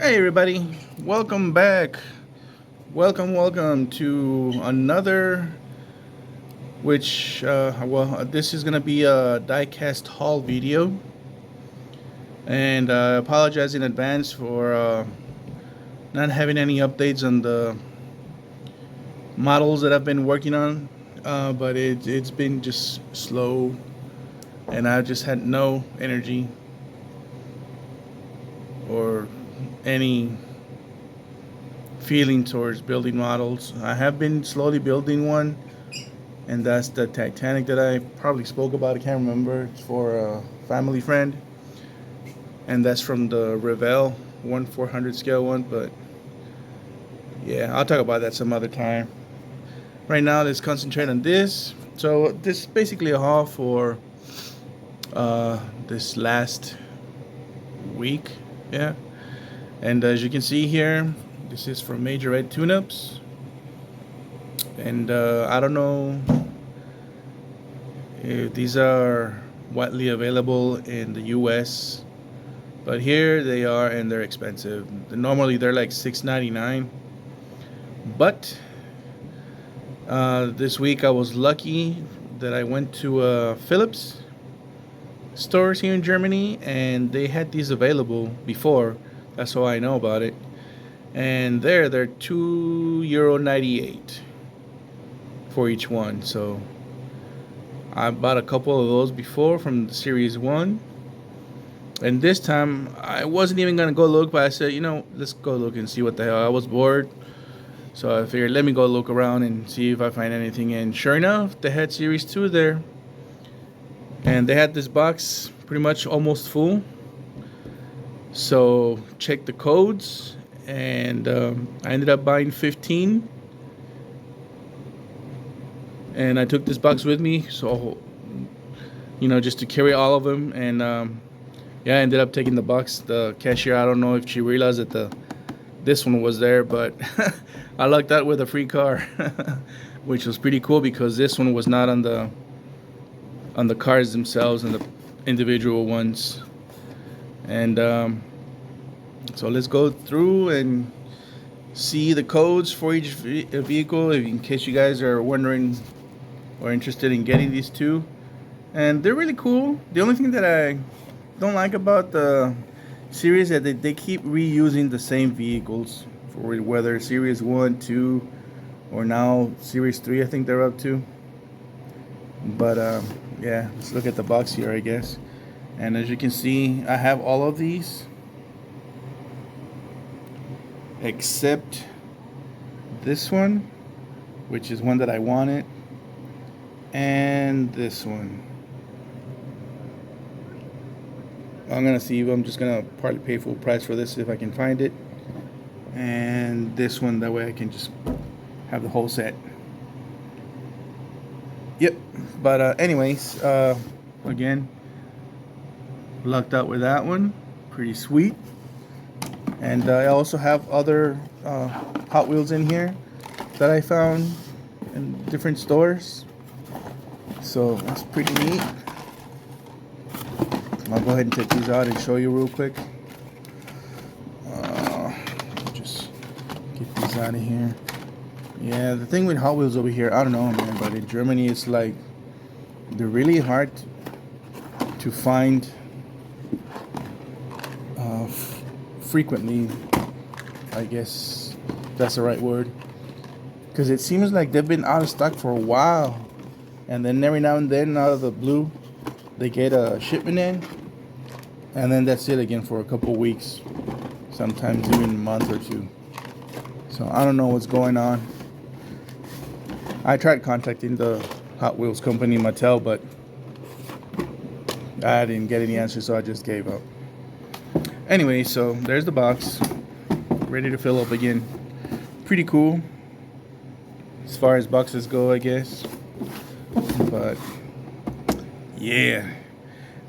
Hey everybody, welcome back. Welcome to another, this is gonna be a diecast haul video, and I apologize in advance for not having any updates on the models that I've been working on, but it's been just slow, and I just had no energy or any feeling towards building models. I have been slowly building one, and that's the Titanic that I probably spoke about. I can't remember. It's for a family friend, and that's from the Revell 1/400 scale one. But yeah, I'll talk about that some other time. Right now, let's concentrate on this. So this is basically a haul for this last week. Yeah, and as you can see here, this is from Majorette Tune-ups, and I don't know if these are widely available in the U.S., but here they are, and they're expensive. Normally they're like $6.99, but this week I was lucky that I went to Philips stores here in Germany, and they had these available before. That's how I know about it. And they're €2.98 for each one. So I bought a couple of those before from the Series 1. And this time, I wasn't even going to go look, but I said, let's go look and see what the hell. I was bored. So I figured, let me go look around and see if I find anything. And sure enough, they had Series 2 there. And they had this box pretty much almost full. So check the codes. And I ended up buying 15. And I took this box with me. So, just to carry all of them. And yeah, I ended up taking the box. The cashier, I don't know if she realized that this one was there, but I lucked out with a free car, which was pretty cool because this one was not on the cars themselves and the individual ones. And so let's go through and see the codes for each vehicle, in case you guys are wondering or interested in getting these two. And they're really cool. The only thing that I don't like about the series that they keep reusing the same vehicles for whether Series 1, 2, or now Series 3, I think they're up to. But yeah, let's look at the box here, I guess. And as you can see, I have all of these except this one, which is one that I wanted, and this one. I'm gonna see if I'm just gonna partly pay full price for this if I can find it, and this one, that way I can just have the whole set. Yep. But anyways, again, lucked out with that one. Pretty sweet. And I also have other Hot Wheels in here that I found in different stores. So that's pretty neat. I'll go ahead and take these out and show you real quick. Just get these out of here. Yeah, the thing with Hot Wheels over here, I don't know, man, but in Germany it's like they're really hard to find frequently, I guess that's the right word, because it seems like they've been out of stock for a while, and then every now and then, out of the blue, they get a shipment in, and then that's it again for a couple weeks, sometimes even a month or two. So I don't know what's going on. I tried contacting the Hot Wheels company, Mattel, but I didn't get any answers, so I just gave up. Anyway, so there's the box, ready to fill up again. Pretty cool as far as boxes go, I guess. But yeah.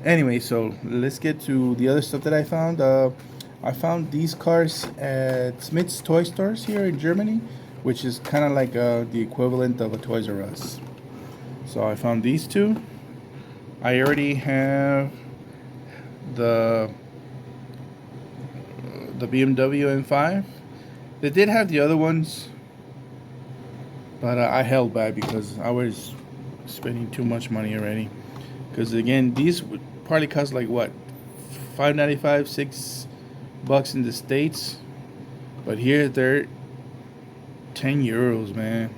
Anyway, so let's get to the other stuff that I found. I found these cars at Smith's Toy Stores here in Germany, which is kind of like the equivalent of a Toys R Us. So I found these two. I already have the the BMW M5. They did have the other ones, but I held back because I was spending too much money already. Because again, these would probably cost like what, $5.95, $6 in the States, but here they're €10, man.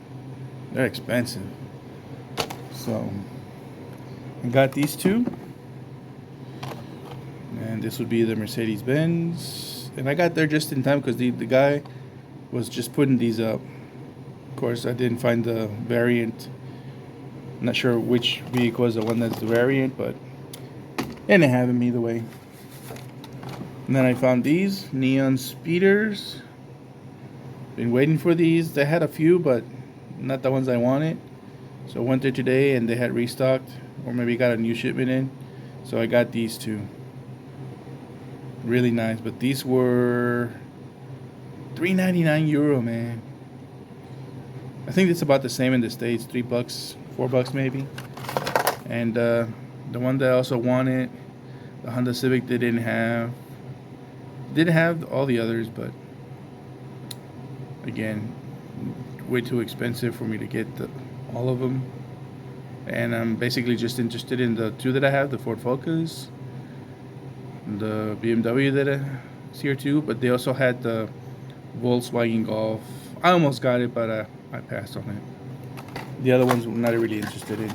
They're expensive. So I got these two, and this would be the Mercedes-Benz. And I got there just in time because the guy was just putting these up. Of course, I didn't find the variant. I'm not sure which vehicle is the one that's the variant, but they didn't have them either way. And then I found these neon speeders. Been waiting for these. They had a few, but not the ones I wanted. So I went there today and they had restocked, or maybe got a new shipment in. So I got these two. Really nice, but these were €3.99, man. I think it's about the same in the States, $3, $4 maybe. And the one that I also wanted, the Honda Civic, they didn't have. Did have all the others, but again, way too expensive for me to get all of them. And I'm basically just interested in the two that I have, the Ford Focus, the BMW that is here too, but they also had the Volkswagen Golf. I almost got it, but I passed on it. The other ones I'm not really interested in.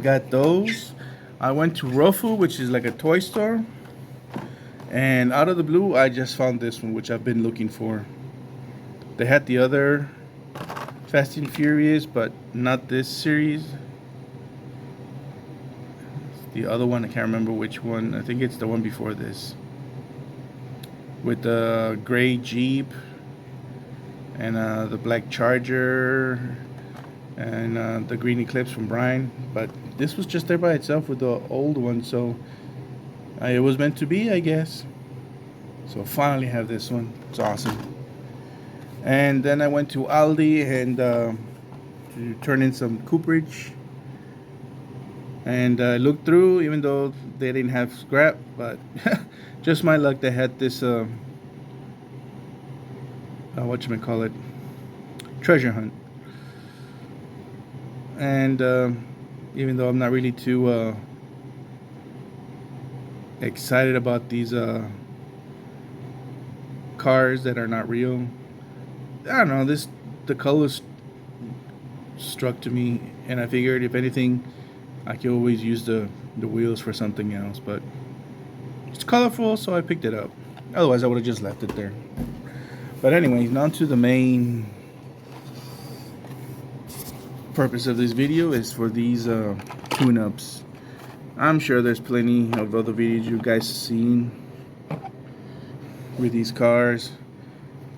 Got those. I went to Revell, which is like a toy store, and out of the blue I just found this one, which I've been looking for. They had the other Fast and Furious, but not this series. The other one, I can't remember which one. I think it's the one before this, with the gray Jeep and the black Charger and the green Eclipse from Brian. But this was just there by itself with the old one, so it was meant to be, I guess. So finally have this one. It's awesome. And then I went to Aldi and to turn in some cooperage. And I looked through, even though they didn't have scrap, but just my luck, they had this whatchamacallit, treasure hunt. And even though I'm not really too excited about these cars that are not real, I don't know, the colors struck to me, and I figured if anything, I could always use the wheels for something else. But it's colorful, so I picked it up. Otherwise I would have just left it there. But anyways, now to the main purpose of this video is for these tune-ups. I'm sure there's plenty of other videos you guys have seen with these cars,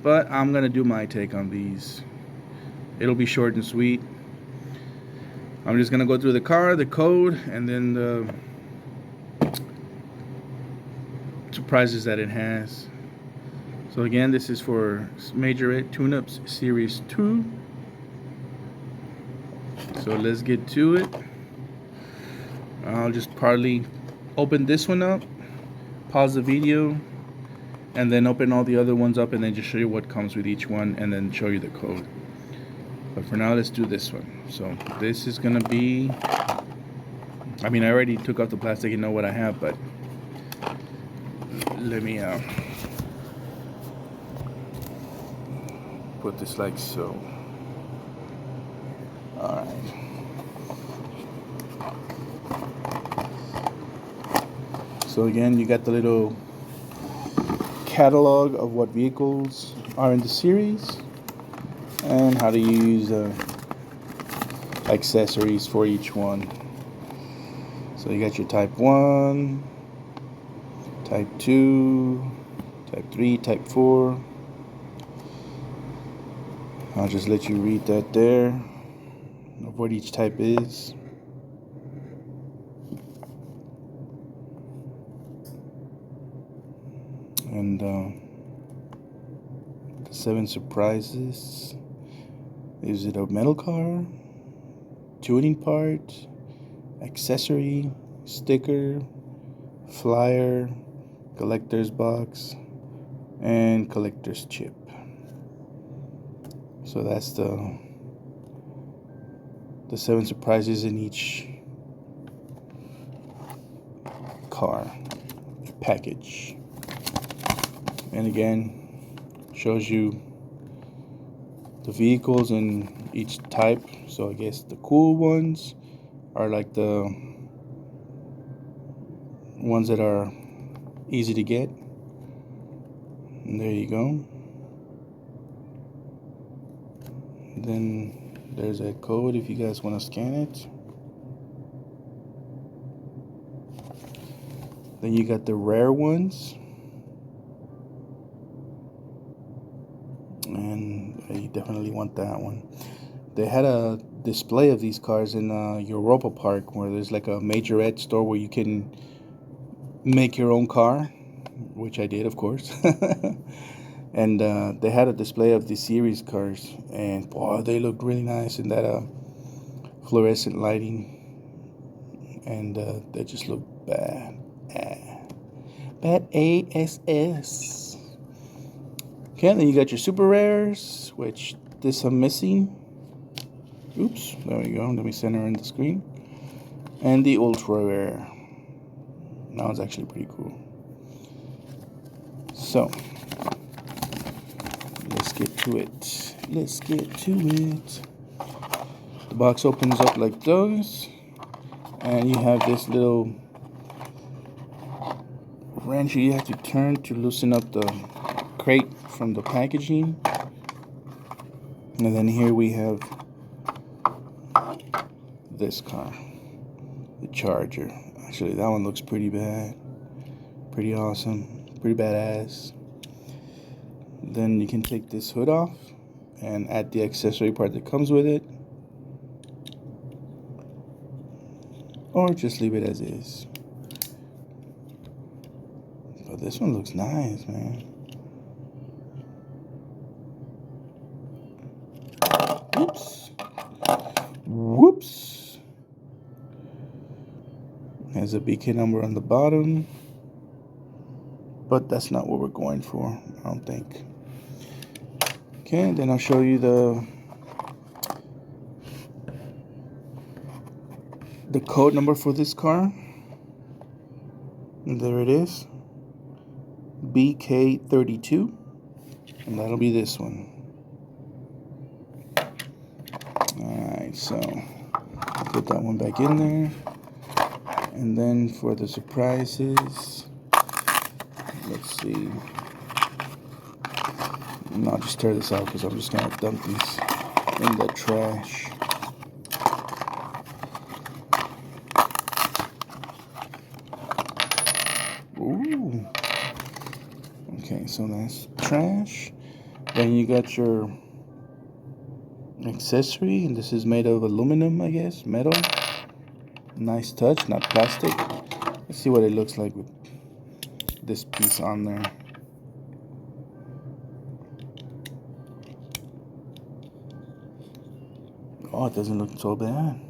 but I'm gonna do my take on these. It'll be short and sweet. I'm just gonna go through the car, the code, and then the surprises that it has. So again, this is for Majorette Tune-Ups Series 2. So let's get to it. I'll just partly open this one up, pause the video, and then open all the other ones up, and then just show you what comes with each one, and then show you the code. But for now, let's do this one. So this is gonna be, I mean, I already took out the plastic and know what I have, but let me put this like so. Alright. So again, you got the little catalog of what vehicles are in the series and how to use accessories for each one. So you got your type 1, type 2, type 3, type 4. I'll just let you read that there of what each type is. And the 7 surprises. Is it a metal car, tuning part, accessory, sticker, flyer, collector's box, and collector's chip. So that's the 7 surprises in each car package. And again, shows you the vehicles in each type. So I guess the cool ones are like the ones that are easy to get. And there you go. Then there's a code if you guys want to scan it. Then you got the rare ones, and you definitely want that one. They had a display of these cars in Europa Park, where there's like a Majorette store where you can make your own car, which I did, of course. And they had a display of the series cars, and boy, they looked really nice in that fluorescent lighting, and they just looked bad. Bad ASS. Okay, then you got your super rares, which this I'm missing. Oops, there we go. Let me center in the screen. And the ultra rare. That one's actually pretty cool. So let's get to it. The box opens up like those, and you have this little wrench you have to turn to loosen up the crate from the packaging. And then here we have this car, the Charger. Actually, that one looks pretty bad, pretty awesome, pretty badass. Then you can take this hood off and add the accessory part that comes with it, or just leave it as is. But this one looks nice, man. Whoops. There's a BK number on the bottom, but that's not what we're going for, I don't think. Okay, then I'll show you the code number for this car. And there it is, BK32, and that'll be this one. Alright, so put that one back in there. And then for the surprises, let's see. And I'll just tear this out because I'm just going to dump these in the trash. Ooh. Okay, so that's trash. Then you got your accessory, and this is made of aluminum, I guess, metal. Nice touch, not plastic. Let's see what it looks like with this piece on there. Oh, it doesn't look so bad.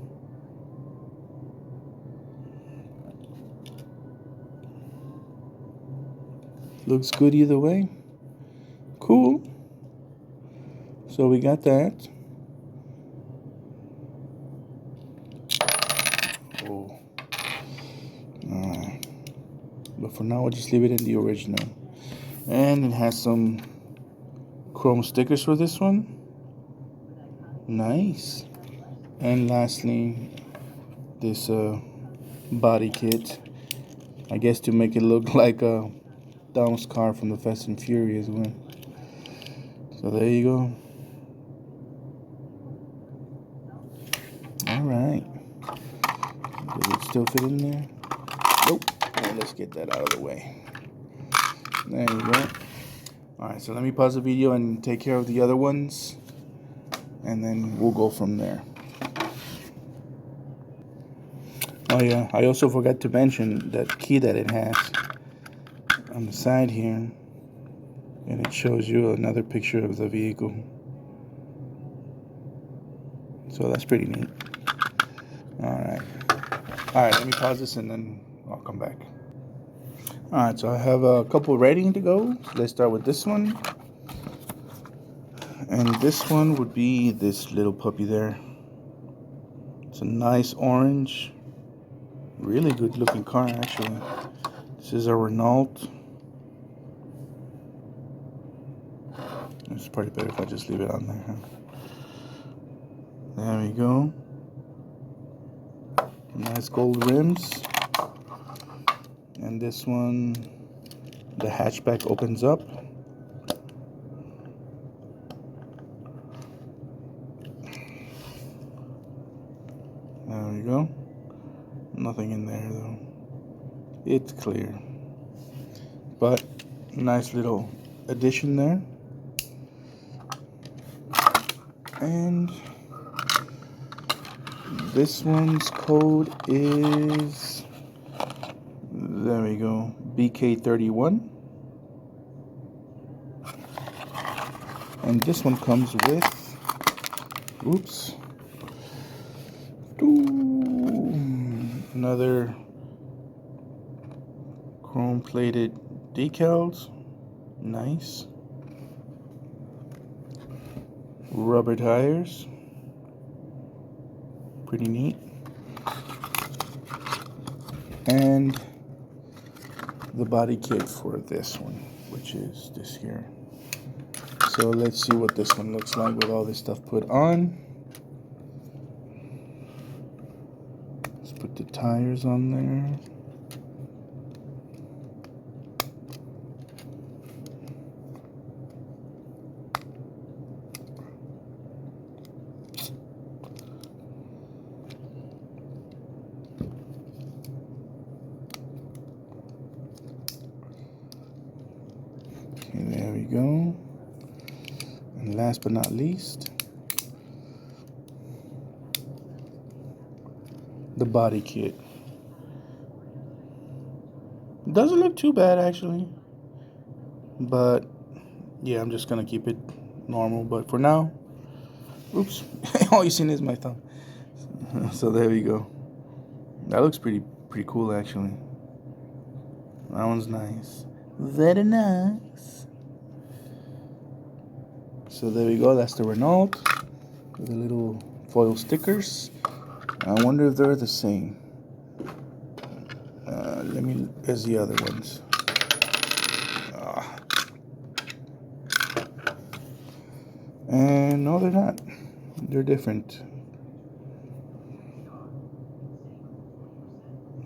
Looks good either way. Cool. So we got that. Oh. Alright. But for now, we'll just leave it in the original. And it has some chrome stickers for this one. Nice. And lastly, this body kit. I guess to make it look like a Dom's car from the Fast and Furious one. So there you go. Alright. Does it still fit in there? Nope. Well, let's get that out of the way. There you go. Alright, so let me pause the video and take care of the other ones, and then we'll go from there. Oh yeah, I also forgot to mention that key that it has on the side here, and it shows you another picture of the vehicle. So that's pretty neat. Alright, let me pause this and then I'll come back. Alright, so I have a couple ready to go. So let's start with this one. And this one would be this little puppy there. It's a nice orange. Really good looking car, actually. This is a Renault. It's probably better if I just leave it on there, huh? There we go. Nice gold rims. And this one, the hatchback opens up. There we go. Nothing in there though. It's clear. But nice little addition there. And this one's code is, there we go, BK31. And this one comes with, oops, another chrome plated decals. Nice. Rubber tires. Pretty neat. And the body kit for this one, which is this here. So let's see what this one looks like with all this stuff put on. Let's put the tires on there. Okay, there we go. And last but not least, the body kit. Doesn't look too bad actually, but yeah, I'm just gonna keep it normal. But for now, oops, all you seen is my thumb. So there we go. That looks pretty cool actually. That one's nice. Very nice. So there we go. That's the Renault with the little foil stickers. I wonder if they're the same. There's the other ones. And no, they're not. They're different.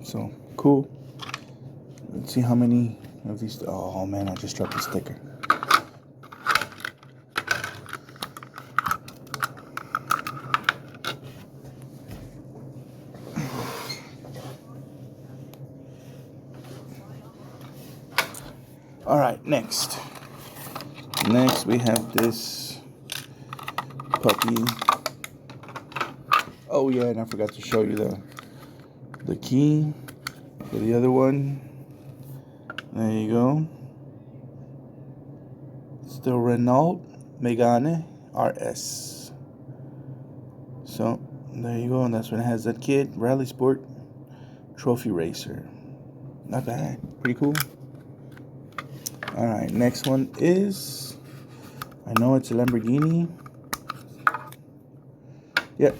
So, cool. Let's see how many of these. Oh man, I just dropped the sticker. Alright, next we have this puppy. Oh yeah, and I forgot to show you the key for the other one. There you go. It's the Renault Megane RS. So there you go, and that's when it has that kit. Rally Sport Trophy Racer. Not bad. Pretty cool. Alright, next one is, I know it's a Lamborghini. Yep.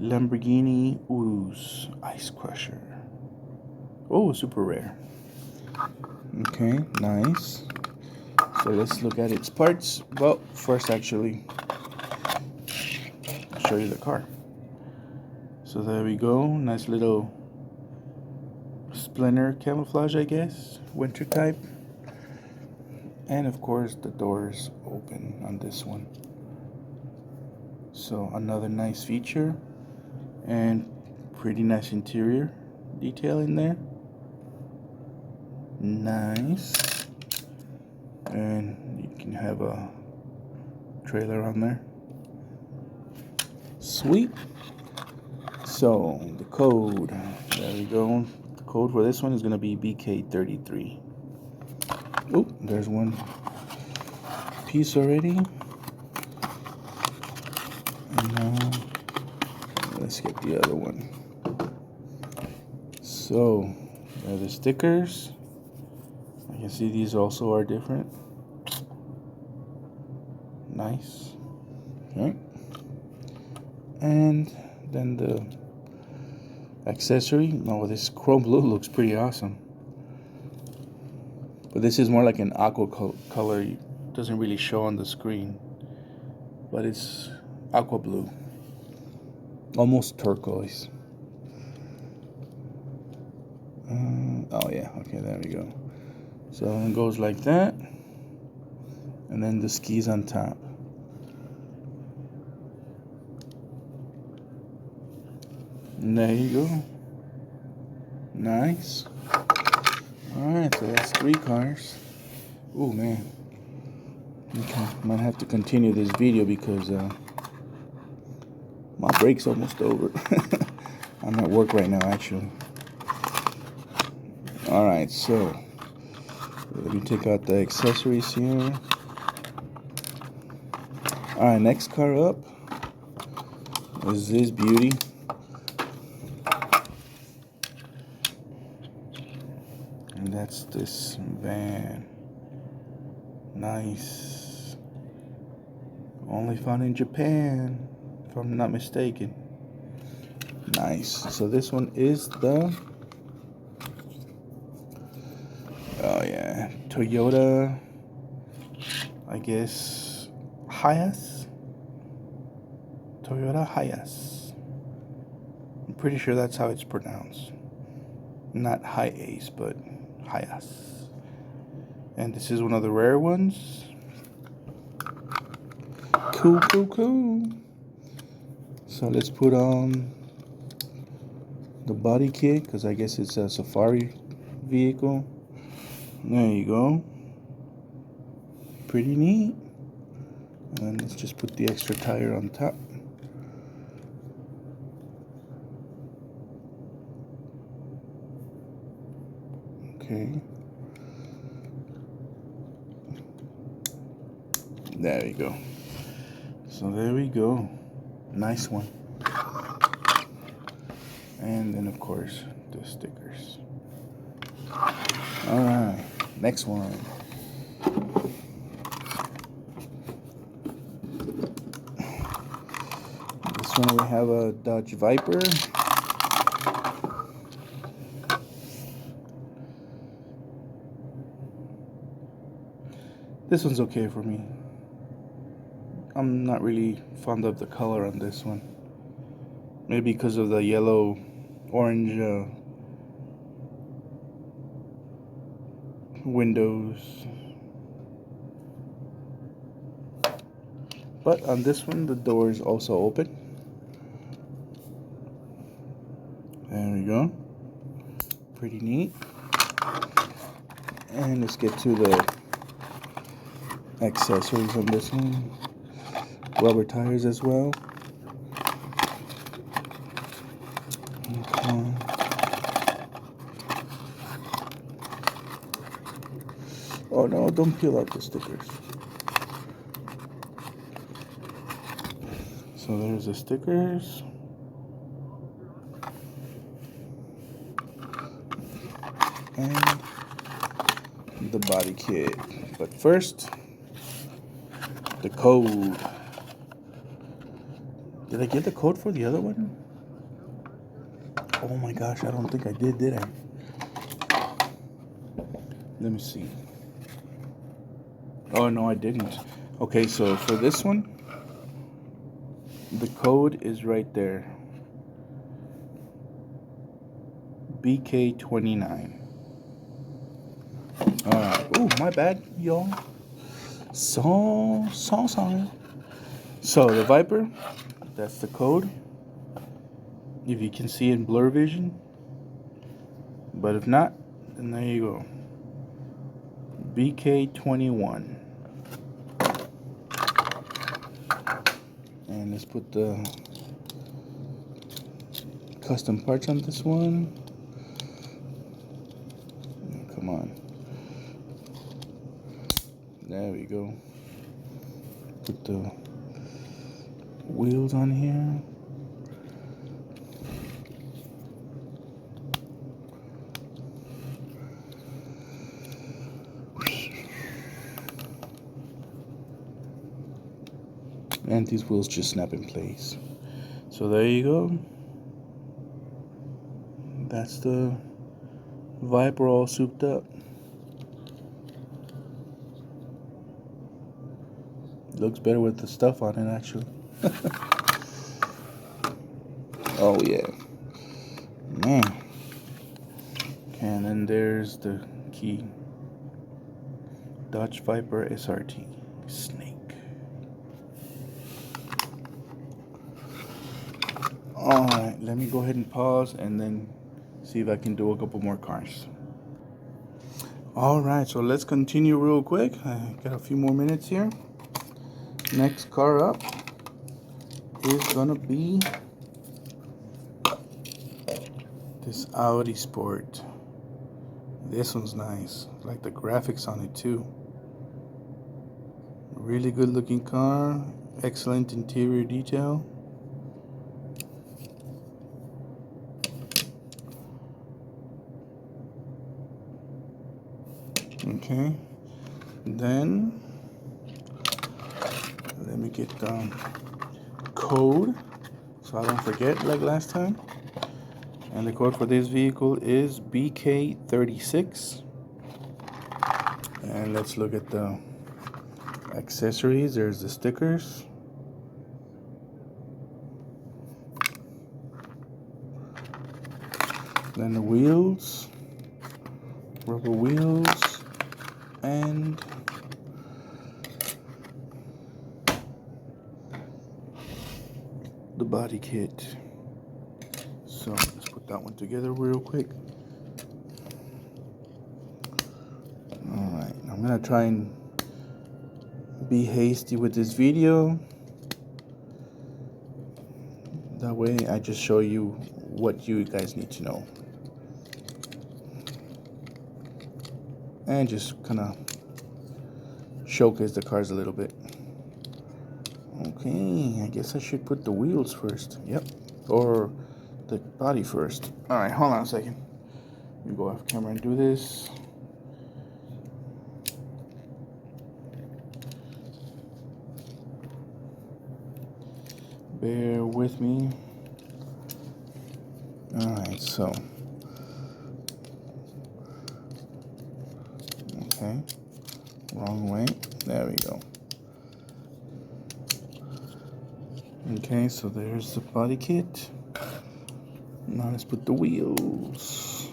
Lamborghini Urus Ice Crusher. Oh, super rare. Okay, nice. So let's look at its parts. Well, first actually, I'll show you the car. So there we go. Nice little Splinter camouflage, I guess. Winter type. And of course the doors open on this one. So another nice feature. And pretty nice interior detail in there. Nice. And you can have a trailer on there. Sweet. So the code, there we go. The code for this one is going to be BK33. Oh, there's one piece already. And now let's get the other one. So There are the stickers. I can see these also are different. Nice. Okay. And then the accessory. Oh, this chrome blue looks pretty awesome. But this is more like an aqua color. It doesn't really show on the screen. But it's aqua blue. Almost turquoise. Oh yeah, okay, there we go. So it goes like that. And then the skis on top. And there you go. Nice. Alright, so that's 3 cars. Oh man. Okay, might have to continue this video because my break's almost over. I'm at work right now, actually. Alright, so let me take out the accessories here. Alright, next car up is this beauty. And that's this van. Nice. Only found in Japan, if I'm not mistaken. Nice. So this one is the Toyota, I guess, Hiace. Toyota Hiace. I'm pretty sure that's how it's pronounced. Not Hiace, but Hiace. And this is one of the rare ones. Cool, cool, cool. So let's put on the body kit, because I guess it's a safari vehicle. There you go. Pretty neat. And let's just put the extra tire on top. Okay. There you go. So there we go. Nice one. And then of course the stickers. Alright, next one. This one we have a Dodge Viper. This one's okay for me. I'm not really fond of the color on this one. Maybe because of the yellow, orange windows. But on this one, the door is also open. There we go. Pretty neat. And let's get to the accessories on this one. Rubber tires as well. Okay. Oh no, don't peel out the stickers. So there's the stickers. And the body kit. But first, the code. Did I get the code for the other one? Oh my gosh, I don't think I did I? Let me see. Oh no, I didn't. Okay, so for this one, the code is right there. BK29. Alright. Oh, my bad, y'all. So sorry. So the Viper, that's the code. If you can see in blur vision. But if not, then there you go. BK21. And let's put the custom parts on this one. Come on. There we go. Put the wheels on here. And these wheels just snap in place. So there you go. That's the Viper all souped up. Looks better with the stuff on it, actually. Oh yeah, man. Okay, and then there's the key. Dodge Viper SRT Snake. Alright, let me go ahead and pause and then see if I can do a couple more cars. Alright, so let's continue real quick. I got a few more minutes here. Next car up is gonna be this Audi Sport. This one's nice. I like the graphics on it too. Really good looking car. Excellent interior detail. Okay. Then let me get the code so I don't forget like last time. And the code for this vehicle is BK36. And let's look at the accessories. There's the stickers. Then the wheels, rubber wheels, and the body kit. So let's put that one together real quick. Alright, I'm gonna try and be hasty with this video. That way I just show you what you guys need to know. And just kind of showcase the cars a little bit. Okay, I guess I should put the wheels first. Yep, or the body first. Alright, hold on a second. Let me go off camera and do this. Bear with me. Alright, so. Okay, wrong way. There we go. Okay, so there's the body kit. Now let's put the wheels.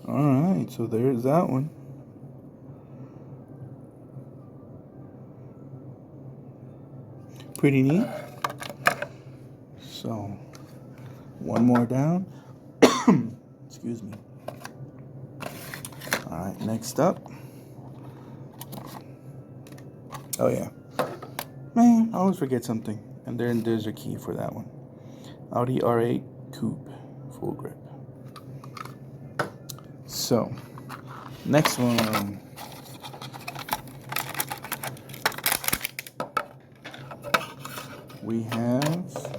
Alright, so there's that one. Pretty neat. So, one more down. Excuse me. Alright, next up. Oh yeah. Man, I always forget something. And then there's a key for that one. Audi R8 Coupe. Full grip. So, next one. We have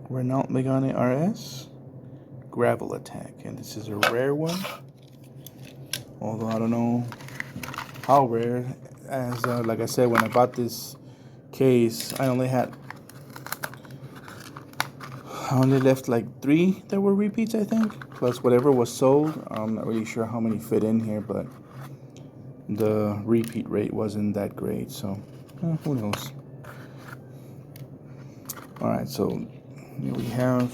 Renault Megane RS Gravel Attack, and this is a rare one. Although I don't know how rare, as like I said, when I bought this case, I only left like 3 that were repeats, I think, plus whatever was sold. I'm not really sure how many fit in here, but the repeat rate wasn't that great, so who knows. Alright, so here we have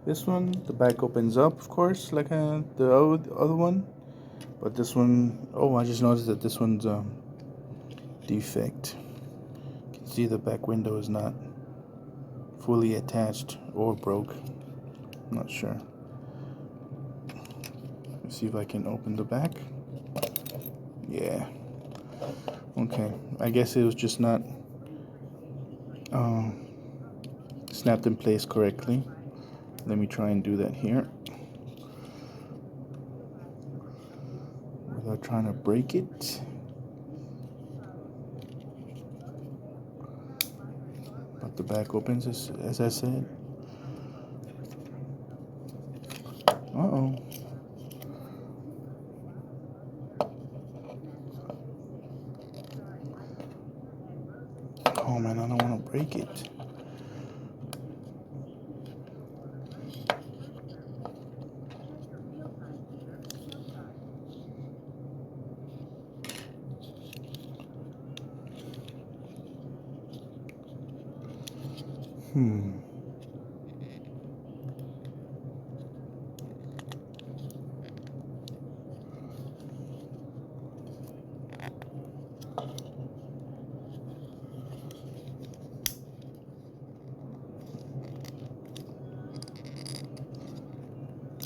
this one. The back opens up, of course, like the other one, but this one, oh, I just noticed that this one's defect. You can see the back window is not fully attached or broke. I'm not sure. Let's see if I can open the back. Yeah. Okay, I guess it was just not snapped in place correctly. Let me try and do that here without trying to break it. But the back opens as I said. Uh-oh. Oh man, I don't want to break it.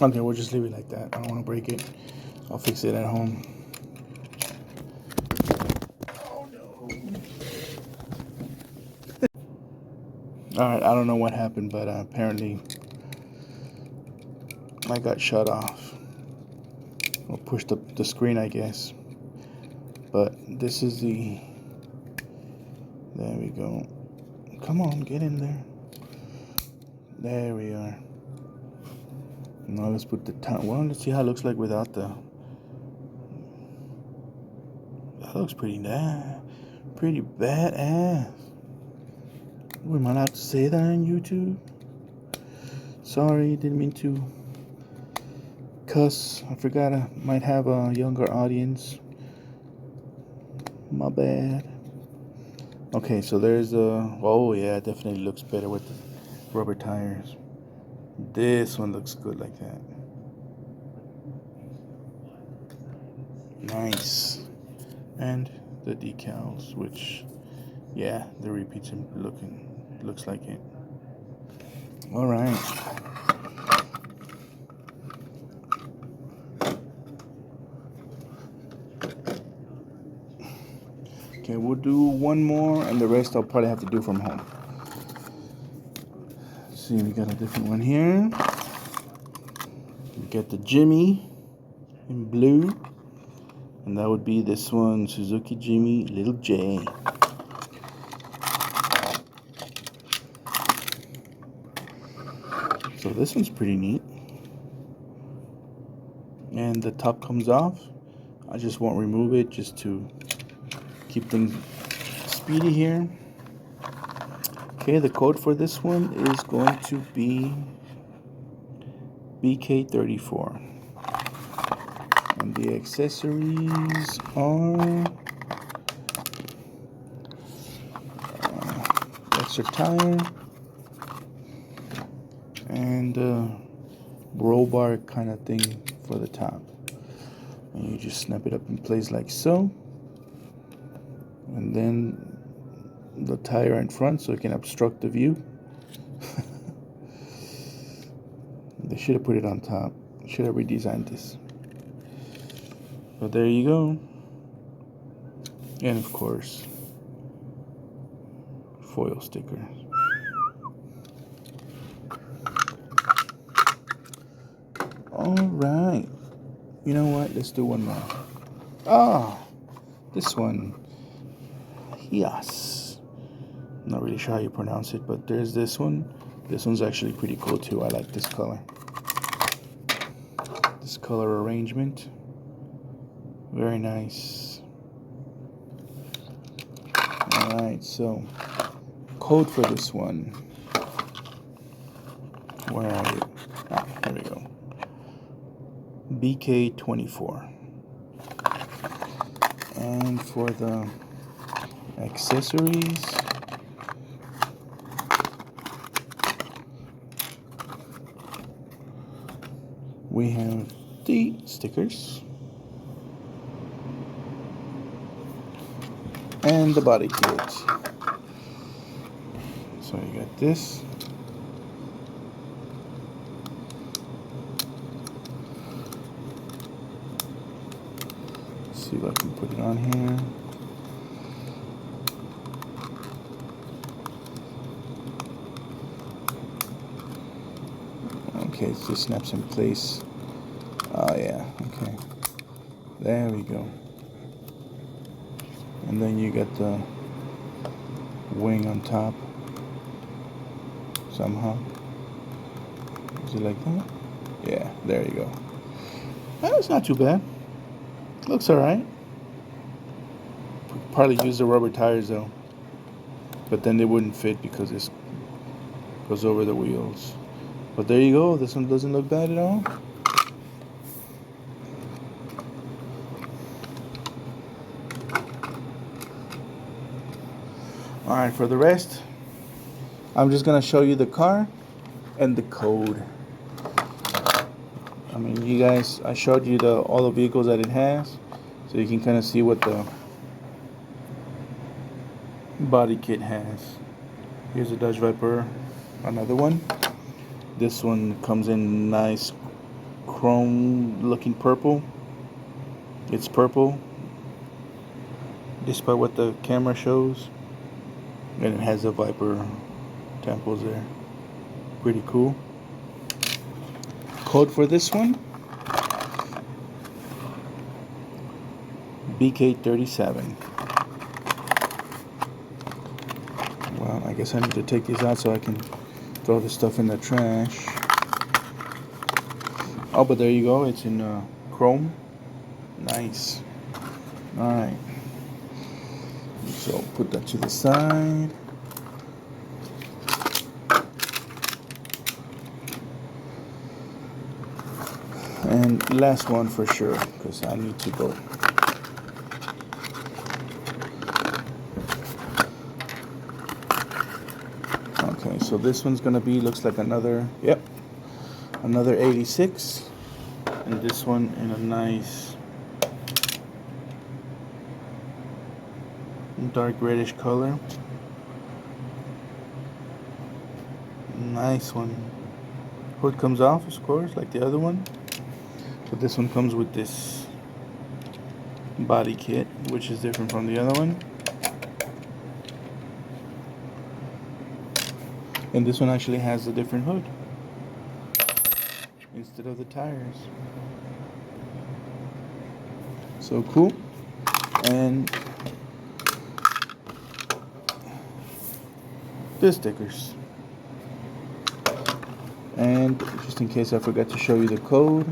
Okay, we'll just leave it like that. I don't want to break it. I'll fix it at home. Oh no. Alright, I don't know what happened, but apparently I got shut off. Or pushed up the screen, I guess. But this is the... There we go. Come on, get in there. There we are. Now let's put the time. Well, let's see how it looks like without the... That looks pretty badass. Am I allowed to say that on YouTube? Sorry, didn't mean to cuss. I forgot I might have a younger audience. My bad. Okay, so there's a... Oh yeah, it definitely looks better with the rubber tires. This one looks good like that. Nice. And the decals, which, yeah, the repeats looks like it. All right. Okay, we'll do one more, and the rest I'll probably have to do from home. Let's see, we got a different one here. We got the Jimmy in blue, and that would be this one, Suzuki Jimmy Little J. So this one's pretty neat. And the top comes off. I just won't remove it just to keep things speedy here. Okay, the code for this one is going to be BK34. And the accessories are extra tire and roll bar kind of thing for the top. And you just snap it up in place like so. And then the tire in front so it can obstruct the view. They should have put it on top. Should have redesigned this. But there you go. And of course, foil sticker. Alright. You know what? Let's do one more. Ah, this one. Yes. I'm not really sure how you pronounce it, but there's this one. This one's actually pretty cool too. I like this color. This color arrangement. Very nice. Alright, so code for this one. Where are you? Ah, there we go. BK24. And for the accessories, we have the stickers and the body kit. So you got this. Let's see if I can put it on here. Okay, it just snaps in place. Oh yeah, okay. There we go. And then you got the wing on top. Somehow. Is it like that? Yeah, there you go. It's not too bad. Looks alright. Probably use the rubber tires though. But then they wouldn't fit because it goes over the wheels. But there you go. This one doesn't look bad at all. Alright, for the rest, I'm just going to show you the car and the code. I mean, you guys, I showed you all the vehicles that it has. So you can kind of see what the body kit has. Here's a Dodge Viper, another one. This one comes in nice chrome looking purple. It's purple despite what the camera shows. And it has the Viper temples there. Pretty cool. Code for this one, BK37. Well, I guess I need to take these out so I can throw this stuff in the trash. Oh, but there you go. It's in chrome. Nice. Alright. So put that to the side. And last one for sure, because I need to go. Okay, so this one's gonna be, looks like another 86. And this one in a nice dark reddish color. Nice one. Hood comes off, of course, like the other one. But this one comes with this body kit, which is different from the other one. And this one actually has a different hood instead of the tires. So cool. And the stickers. And just in case I forgot to show you the code,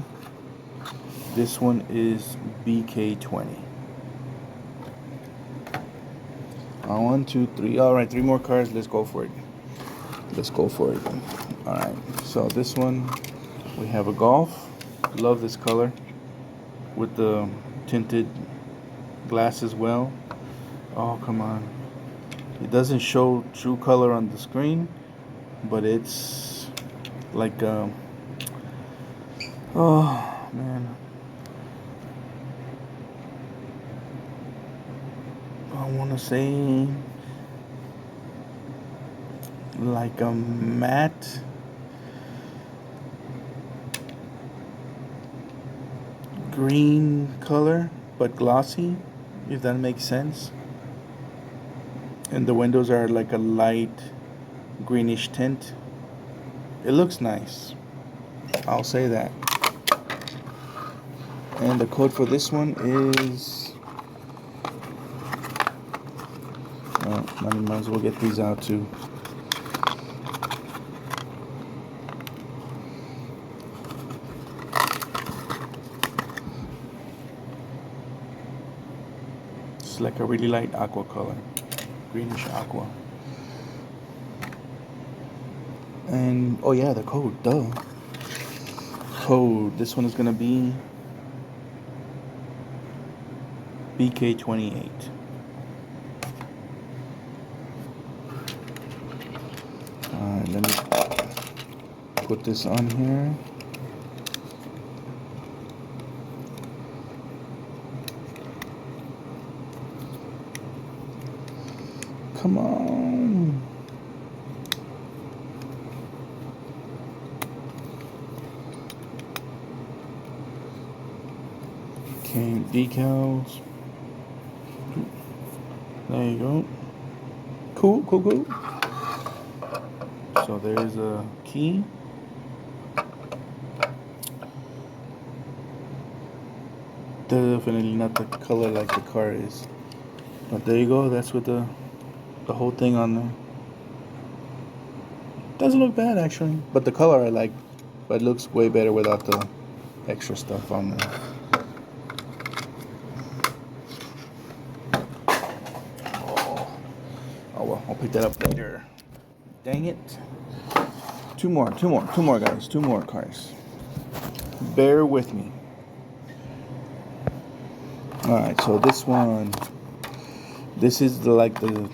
this one is BK20. 1, 2, 3. All right, 3 more cars. Let's go for it. All right. So this one, we have a Golf. Love this color with the tinted glass as well. Oh, come on. It doesn't show true color on the screen, but it's like oh man, I want to say like a matte green color, but glossy, if that makes sense. And the windows are like a light greenish tint. It looks nice, I'll say that. And the code for this one is, well, I might as well get these out too. It's like a really light aqua color, greenish aqua. And oh yeah, the code, duh. Code, this one is gonna be BK28. Alright, let me put this on here. Come on. Okay, decals. There you go. Cool. So there's a key. Definitely not the color like the car is. But there you go. That's with the whole thing on there. Doesn't look bad actually, but the color I like but it looks way better without the extra stuff on there. Oh well, I'll pick that up later. Dang it. Two more guys, 2 more cars. Bear with me. Alright, so this one, this is like the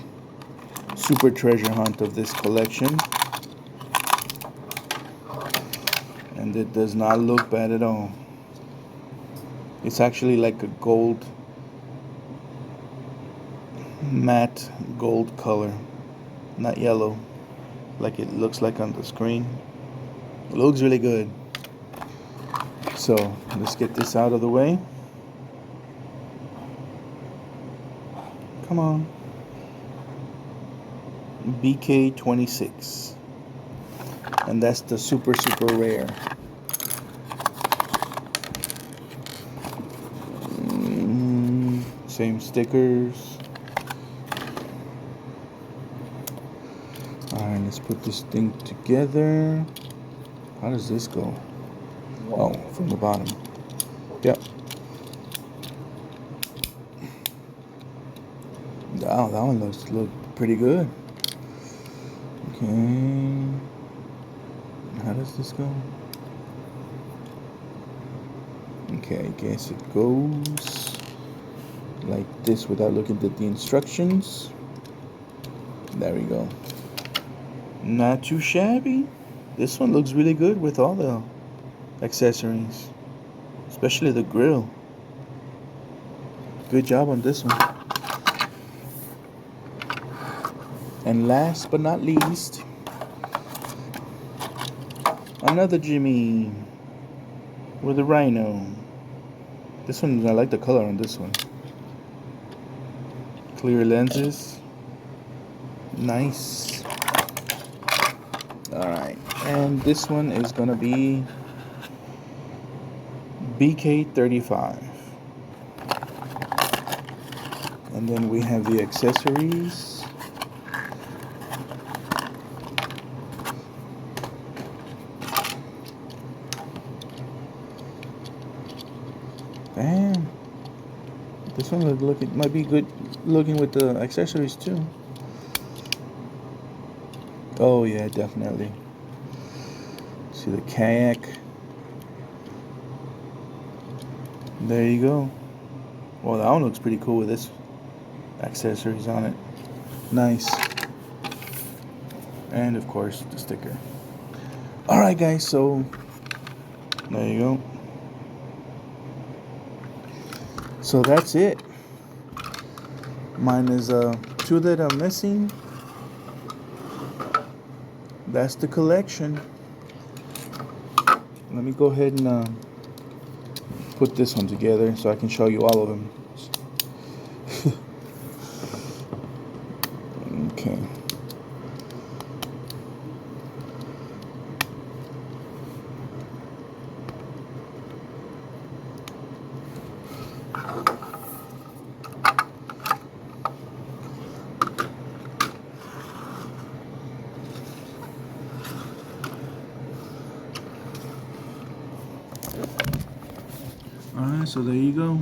super treasure hunt of this collection. And it does not look bad at all. It's actually like a gold, matte gold color, not yellow like it looks like on the screen. It looks really good. So let's get this out of the way. Come on. BK26, and that's the super rare. Same stickers. Alright, let's put this thing together. How does this go? Oh, from the bottom. Yep. Wow, that one look pretty good. Okay. How does this go? Okay, I guess it goes like this without looking at the instructions. There we go. Not too shabby. This one looks really good with all the accessories, especially the grill. Good job on this one. And last but not least, another Jimmy with a rhino. This one, I like the color on this one. Clear lenses. Nice. Alright, and this one is gonna be BK35. And then we have the accessories. Damn. This one might be good looking with the accessories too. Oh yeah, definitely. See the kayak. There you go. Well, that one looks pretty cool with this accessories on it. Nice. And of course the sticker. Alright guys, so there you go. So that's it. Mine is 2 that I'm missing. That's the collection. Let me go ahead and put this one together so I can show you all of them. Okay. Alright, so there you go.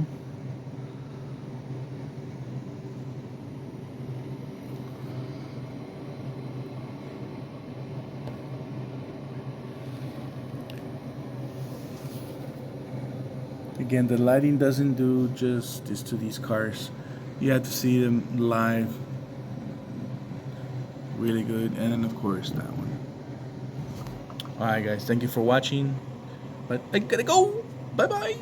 Again, the lighting doesn't do justice to these cars. You have to see them live. Really good. And then of course that one. Alright guys, thank you for watching. But I gotta go. Bye bye.